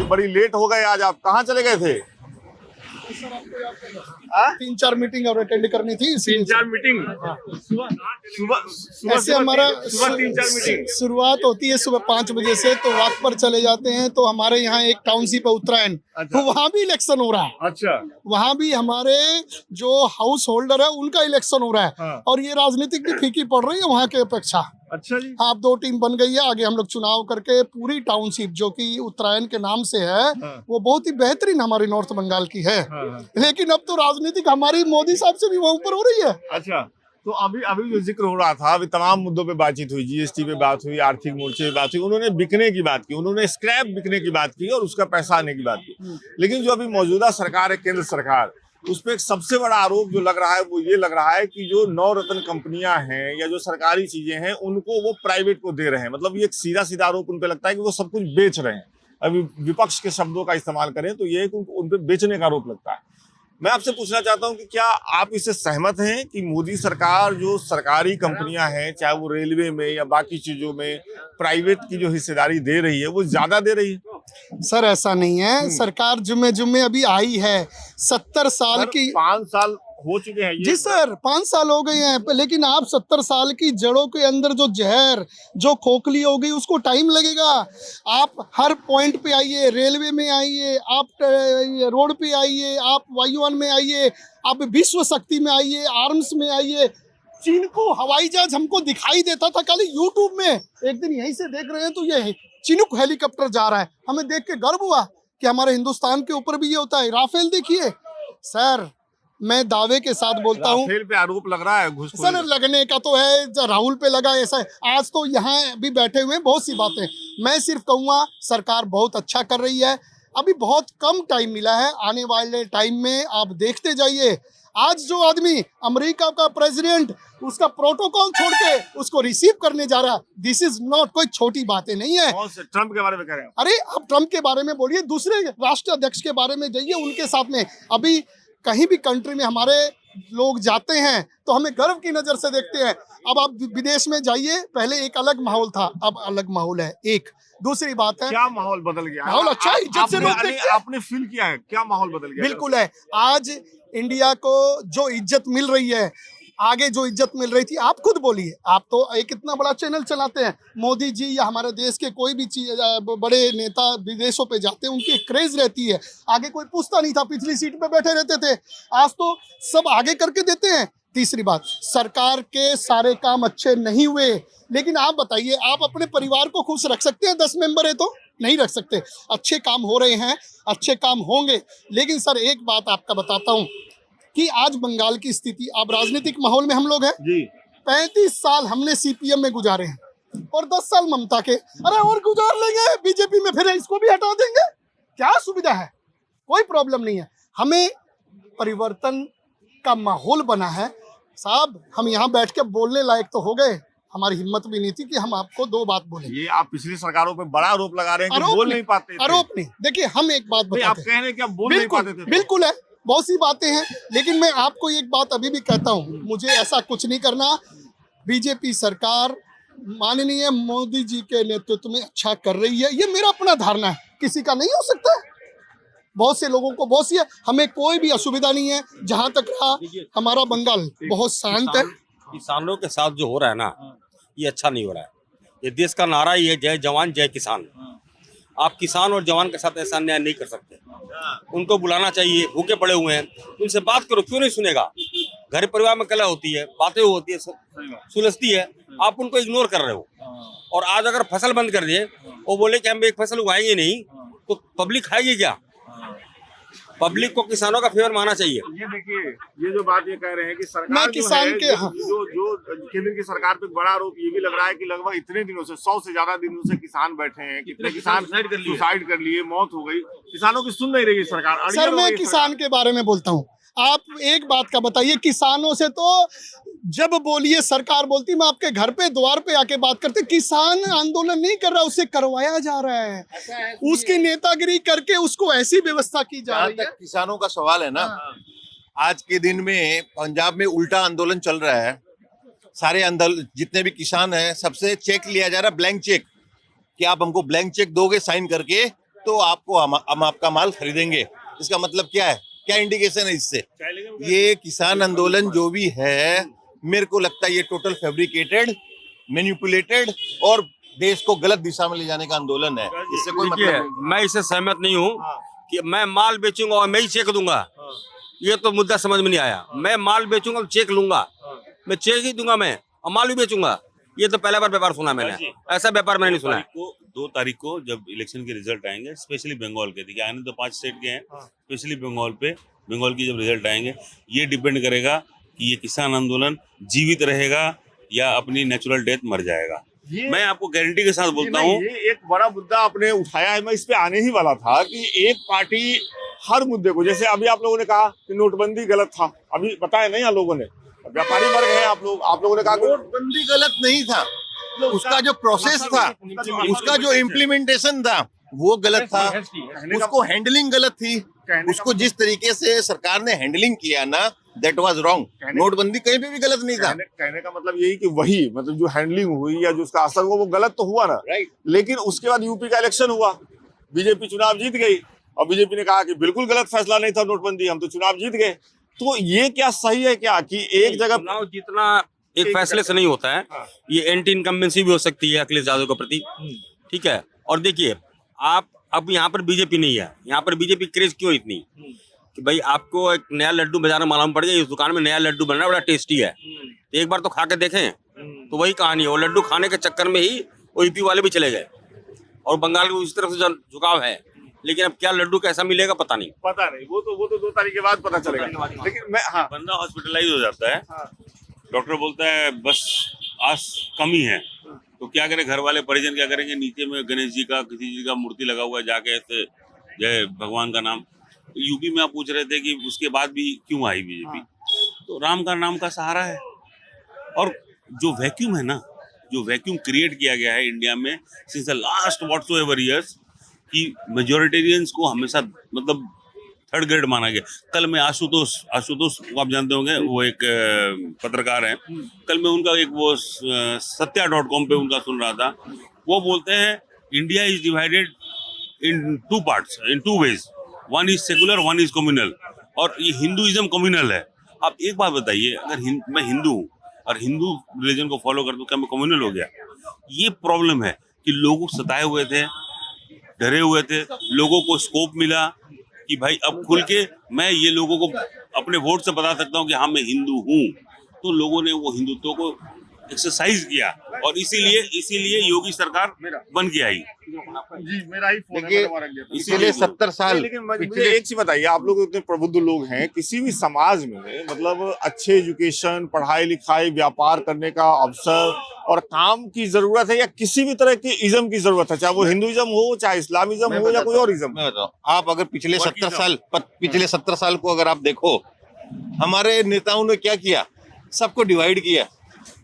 बड़ी लेट हो गए आज, आप कहाँ चले गए थे? सर आपको याद करना 3-4 मीटिंग और अटेंड करनी थी, 3-4 मीटिंग सुबह ऐसे हमारा 3-4 मीटिंग शुरुआत होती है सुबह 5 बजे से, तो वक्त पर चले जाते हैं। तो हमारे यहाँ एक टाउनशिप है उत्तरायण, तो वहाँ भी इलेक्शन हो रहा है। अच्छा, वहाँ भी हमारे जो हाउस होल्डर है उनका इलेक्शन हो रहा है। हाँ। और ये राजनीतिक भी फीकी पड़ रही है वहाँ के अपेक्षा। अच्छा जी। आप 2 टीम बन गई है, आगे हम लोग चुनाव करके पूरी टाउनशिप जो कि उत्तरायण के नाम से है, हाँ। वो बहुत ही बेहतरीन हमारी नॉर्थ बंगाल की है। हाँ। लेकिन अब तो राजनीतिक हमारी मोदी साहब से भी वहाँ ऊपर हो रही है। अच्छा, तो अभी जो जिक्र हो रहा था, अभी तमाम मुद्दों पे बातचीत हुई, जीएसटी पे बात हुई, आर्थिक मोर्चे पे बात हुई, उन्होंने बिकने की बात की, उन्होंने स्क्रैप बिकने की बात की और उसका पैसा आने की बात की। लेकिन जो अभी मौजूदा सरकार है, केंद्र सरकार, उस पर एक सबसे बड़ा आरोप जो लग रहा है वो ये लग रहा है कि जो नवरत्न कंपनियां हैं या जो सरकारी चीजें हैं उनको वो प्राइवेट को दे रहे हैं। मतलब ये एक सीधा सीधा आरोप उन पे लगता है कि वो सब कुछ बेच रहे हैं। अभी विपक्ष के शब्दों का इस्तेमाल करें तो ये उन पे बेचने का आरोप लगता है। मैं आपसे पूछना चाहता हूं कि क्या आप इससे सहमत हैं कि मोदी सरकार जो सरकारी कंपनियां हैं, चाहे वो रेलवे में या बाकी चीजों में, प्राइवेट की जो हिस्सेदारी दे रही है वो ज्यादा दे रही है? सर ऐसा नहीं है, सरकार जुम्मे जुम्मे अभी आई है। 70 साल की 5 साल हो चुके हैं ये। जी सर, 5 साल हो गए हैं, लेकिन आप 70 साल की जड़ों के अंदर जो जहर, जो खोखली हो गई, उसको टाइम लगेगा। आप हर पॉइंट पे आइए, रेलवे में आइए, आप रोड पे आइए, आप वायुयान में आइए, आप विश्व शक्ति में आइए, आर्म्स में आइए। चीन को हवाई जहाज हमको दिखाई देता था खाली यूट्यूब में, एक दिन यहीं से देख रहे हैं तो ये चिनूक हेलीकॉप्टर जा रहा है, हमें देख के गर्व हुआ कि हमारे हिंदुस्तान के ऊपर भी ये होता है। राफेल देखिए सर, मैं दावे के साथ बोलता हूँ, राफेल पे आरोप लग रहा है घुसखोरी सर लगने का तो है, राहुल पे लगा ऐसा है। आज तो यहाँ भी बैठे हुए हैं, बहुत सी बातें। मैं सिर्फ कहूँगा सरकार बहुत अच्छा कर रही है, अभी बहुत कम टाइम मिला है, आने वाले टाइम में आप देखते जाइए। आज जो आदमी अमेरिका का प्रेसिडेंट उसका प्रोटोकॉल छोड़ के उसको रिसीव करने जा रहा है, दिस इज नॉट कोई छोटी बातें नहीं है। कौन से ट्रम्प के बारे में कह रहे हैं? अरे आप ट्रम्प के बारे में बोलिए, दूसरे राष्ट्र अध्यक्ष के बारे में जाइए, उनके साथ में। अभी कहीं भी कंट्री में हमारे लोग जाते हैं तो हमें गर्व की नजर से देखते हैं। अब आप विदेश में जाइए, पहले एक अलग माहौल था, अब अलग माहौल है। एक दूसरी बात है, क्या माहौल बदल गया? माहौल अच्छा है, इज्जत से लोग देखते हैं। आपने फील किया है क्या माहौल बदल गया? बिल्कुल है। आज इंडिया को जो इज्जत मिल रही है, आगे जो इज्जत मिल रही थी, आप खुद बोलिए, आप तो एक इतना बड़ा चैनल चलाते हैं, मोदी जी या हमारे देश के कोई भी बड़े नेता विदेशों पे जाते हैं, उनकी क्रेज रहती है। आगे कोई पूछता नहीं था, पिछली सीट पे बैठे रहते थे, आज तो सब आगे करके देते हैं। तीसरी बात, सरकार के सारे काम अच्छे नहीं हुए, लेकिन आप बताइए, आप अपने परिवार को खुश रख सकते हैं? 10 मेंबर है तो नहीं रख सकते। अच्छे काम हो रहे हैं, अच्छे काम होंगे। लेकिन सर एक बात आपका बताता हूँ कि आज बंगाल की स्थिति, आप राजनीतिक माहौल में हम लोग हैं जी, 35 साल हमने सीपीएम में गुजारे हैं और 10 साल ममता के। अरे और गुजार लेंगे बीजेपी में, फिर इसको भी हटा देंगे, क्या सुविधा है? कोई प्रॉब्लम नहीं है। हमें परिवर्तन का माहौल बना है साहब, हम यहाँ बैठ के बोलने लायक तो हो गए, हमारी हिम्मत भी नहीं थी कि हम आपको 2 बात बोले। ये आप पिछली सरकारों पे बड़ा आरोप लगा रहे हैं कि बोल नहीं पाते थे। आरोप नहीं, देखिए हम एक बात बताते हैं, आप कह रहे हैं कि आप बोल नहीं पाते थे। बिल्कुल है, बहुत सी बातें हैं, लेकिन मैं आपको एक बात अभी भी कहता हूँ, मुझे ऐसा कुछ नहीं करना। बीजेपी सरकार माननीय मोदी जी के नेतृत्व में अच्छा कर रही है, ये मेरा अपना धारणा है, किसी का नहीं हो सकता है। बहुत से लोगों को बहुत सी है, हमें कोई भी असुविधा नहीं है। जहां तक रहा हमारा बंगाल बहुत शांत है। किसानों के साथ जो हो रहा है ना, ये अच्छा नहीं हो रहा है। ये देश का नारा ही है, जय जवान जय किसान। आप किसान और जवान के साथ ऐसा अन्याय नहीं कर सकते। उनको बुलाना चाहिए, भूखे पड़े हुए हैं, उनसे बात करो, क्यों नहीं सुनेगा? घर परिवार में कलह होती है, बातें होती है, सुलझती है, आप उनको इग्नोर कर रहे हो। और आज अगर फसल बंद कर दिए, वो बोले कि हम एक फसल उगाएंगे नहीं, तो पब्लिक खाएगी क्या? पब्लिक को किसानों का फेवर मानना चाहिए। ये देखिए, ये जो बात ये कह रहे हैं कि सरकार मैं किसान के जो केंद्र की सरकार पे बड़ा आरोप ये भी लग रहा है कि लगभग इतने दिनों से 100 से ज्यादा दिनों से किसान बैठे हैं, कितने किसान सुसाइड कर लिए, मौत हो गई, किसानों की सुन नहीं रही सरकार। सर मैं किसान के बारे में बोलता हूँ, आप एक बात का बताइए, किसानों से तो जब बोलिए सरकार बोलती, मैं आपके घर पे द्वार पे आके बात करते, किसान आंदोलन नहीं कर रहा, उसे करवाया जा रहा है, उसकी नेतागिरी करके उसको ऐसी व्यवस्था की जा रही है। किसानों का सवाल है ना, आज के दिन में पंजाब में उल्टा आंदोलन चल रहा है। सारे आंदोलन जितने भी किसान हैं, सबसे चेक लिया जा रहा है, ब्लैंक चेक, कि आप हमको ब्लैंक चेक दोगे साइन करके तो आपको हम आपका माल खरीदेंगे। इसका मतलब क्या है, क्या इंडिकेशन है इससे? ये किसान आंदोलन जो भी है, मेरे को लगता है ये टोटल फैब्रिकेटेड, मैनिपुलेटेड और देश को गलत दिशा में ले जाने का आंदोलन है। इससे कोई मतलब देखिए, नहीं। मैं इससे सहमत नहीं हूँ कि मैं माल बेचूंगा और मैं ही चेक दूंगा। ये तो मुद्दा समझ में नहीं आया। मैं माल बेचूंगा तो चेक लूंगा, मैं चेक ही दूंगा मैं और माल भी बेचूंगा। ये तो पहला बार व्यापार सुना मैंने, ऐसा व्यापार मैंने नहीं सुना। 2 तारीख को जब इलेक्शन के रिजल्ट आएंगे, स्पेशली बंगाल के, देखिए आने तो 5 स्टेट के हैं, स्पेशली बंगाल की जब रिजल्ट आएंगे, ये डिपेंड करेगा कि ये किसान आंदोलन जीवित रहेगा या अपनी नेचुरल डेथ मर जाएगा। मैं आपको गारंटी के साथ बोलता हूँ। ये एक बड़ा मुद्दा आपने उठाया है, मैं इस पे आने ही वाला था कि एक पार्टी हर मुद्दे को, जैसे अभी आप लोगों ने कहा कि नोटबंदी गलत था, अभी बताया नहीं आप लोगों ने, व्यापारी वर्ग है आप लोगों ने कहा नोटबंदी गलत नहीं था, उसका जो प्रोसेस था, उसका जो इम्प्लीमेंटेशन था वो गलत था, उसको हैंडलिंग गलत थी, उसको जिस तरीके से सरकार ने हैंडलिंग किया ना, दैट वाज रॉन्ग। नोटबंदी कहीं पे भी गलत नहीं था। कहने का मतलब यही कि वही मतलब जो हैंडलिंग हुई या जो उसका असर हुआ वो गलत तो हुआ ना, लेकिन उसके बाद यूपी का इलेक्शन हुआ, बीजेपी चुनाव जीत गई और बीजेपी ने कहा कि बिल्कुल गलत फैसला नहीं था नोटबंदी, हम तो चुनाव जीत गए। तो ये क्या सही है क्या कि एक जगह चुनाव जीतना एक फैसले से नहीं होता है, ये एंटी इनकम्बेंसी भी हो सकती है अखिलेश यादव के प्रति, ठीक है। और देखिए, आप अब यहाँ पर बीजेपी नहीं है, यहाँ पर बीजेपी क्रेज क्यों इतनी कि भाई आपको एक नया लड्डू बाजार में मालूम पड़ जाए, इस दुकान में नया लड्डू बन रहा है, बड़ा टेस्टी है, तो एक बार तो खा के देखें। तो वही कहानी है, वो लड्डू खाने के चक्कर में ही वो यूपी वाले भी चले गए और बंगाल को इस तरफ से झुकाव है। लेकिन अब क्या लड्डू कैसा मिलेगा पता नहीं, वो तो 2 तारीख के बाद पता चलेगा। लेकिन मैं बंदा हॉस्पिटलाइज हो जाता है, डॉक्टर बोलता है बस आस कमी है, तो क्या करें, घर वाले परिजन क्या करेंगे, नीचे में गणेश जी का किसी जी का मूर्ति लगा हुआ है, जाके ऐसे जय भगवान का नाम। यूपी में आप पूछ रहे थे कि उसके बाद भी क्यों आई बीजेपी, तो राम का नाम का सहारा है। और जो वैक्यूम है ना, जो वैक्यूम क्रिएट किया गया है इंडिया में since the last whatsoever years, कि मेजोरिटेरियंस को हमेशा मतलब थर्ड ग्रेड माना गया। कल मैं आशुतोष को आप जानते होंगे, वो एक पत्रकार हैं, कल मैं उनका एक वो satya.com पे उनका सुन रहा था, वो बोलते हैं India is divided in 2 parts, in 2 ways, one is secular, one is communal, और ये हिंदुइज्म कम्युनल है। आप एक बात बताइए, अगर मैं हिंदू हूँ और हिंदू रिलीजन को फॉलो करता हूँ, क्या मैं कम्युनल हो गया? ये प्रॉब्लम है कि लोग सताए हुए थे, डरे हुए थे, लोगों को स्कोप मिला कि भाई अब खुल के मैं ये लोगों को अपने वोट से बता सकता हूँ कि हाँ मैं हिंदू हूँ, तो लोगों ने वो हिंदुत्व को एक्सरसाइज किया और इसीलिए योगी सरकार बन के आई। जी, मेरा ही फोन देखिए, है, इसीलिए 70 साल। लेकिन मुझे एक चीज बताइए, आप लोग इतने प्रबुद्ध लोग हैं, किसी भी समाज में मतलब अच्छे एजुकेशन, पढ़ाई लिखाई, व्यापार करने का अवसर और काम की जरूरत है या किसी भी तरह के इज्म की जरूरत है, चाहे वो हिंदुइज्म हो, चाहे इस्लामिज्म हो या कोई और इज्म। मैं बताऊं, आप अगर पिछले 70 साल को अगर आप देखो, हमारे नेताओं ने क्या किया, सबको डिवाइड किया,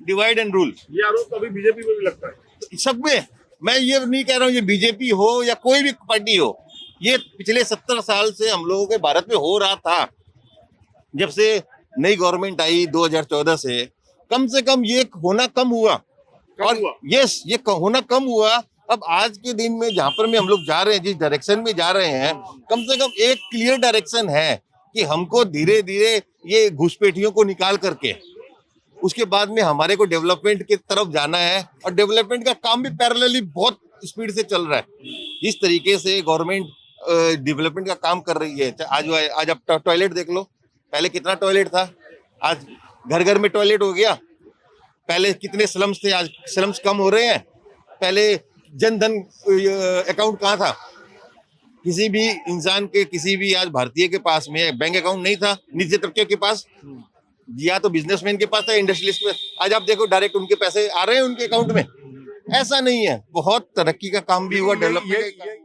डिवाइड एंड रूल। ये आरोप तो अभी बीजेपी में भी लगता है। सब में, मैं ये नहीं कह रहा हूँ ये बीजेपी हो या कोई भी पार्टी हो, ये पिछले 70 साल से हम लोगों के भारत में हो रहा था। जब से नई गवर्नमेंट आई 2014 से कम ये होना कम हुआ, और यस ये होना कम हुआ। अब आज के दिन में जहां पर में हम लोग जा रहे हैं, जिस डायरेक्शन में जा रहे हैं, कम से कम एक क्लियर डायरेक्शन है कि हमको धीरे धीरे ये घुसपैठियों को निकाल करके उसके बाद में हमारे को डेवलपमेंट की तरफ जाना है, और डेवलपमेंट का काम भी पैरेलली बहुत स्पीड से चल रहा है। जिस तरीके से गवर्नमेंट डेवलपमेंट का काम कर रही है, आज आप टॉयलेट देख लो, पहले कितना टॉयलेट था, आज घर घर में टॉयलेट हो गया। पहले कितने स्लम्स थे, आज स्लम्स कम हो रहे हैं। पहले जनधन अकाउंट कहाँ था, किसी भी इंसान के, किसी भी आज भारतीय के पास में बैंक अकाउंट नहीं था, निजी तबके के पास, या तो बिजनेसमैन के पास था, इंडस्ट्रियलिस्ट में। आज आप देखो डायरेक्ट उनके पैसे आ रहे हैं उनके अकाउंट में। ऐसा नहीं है, बहुत तरक्की का काम भी हुआ, डेवलपमेंट।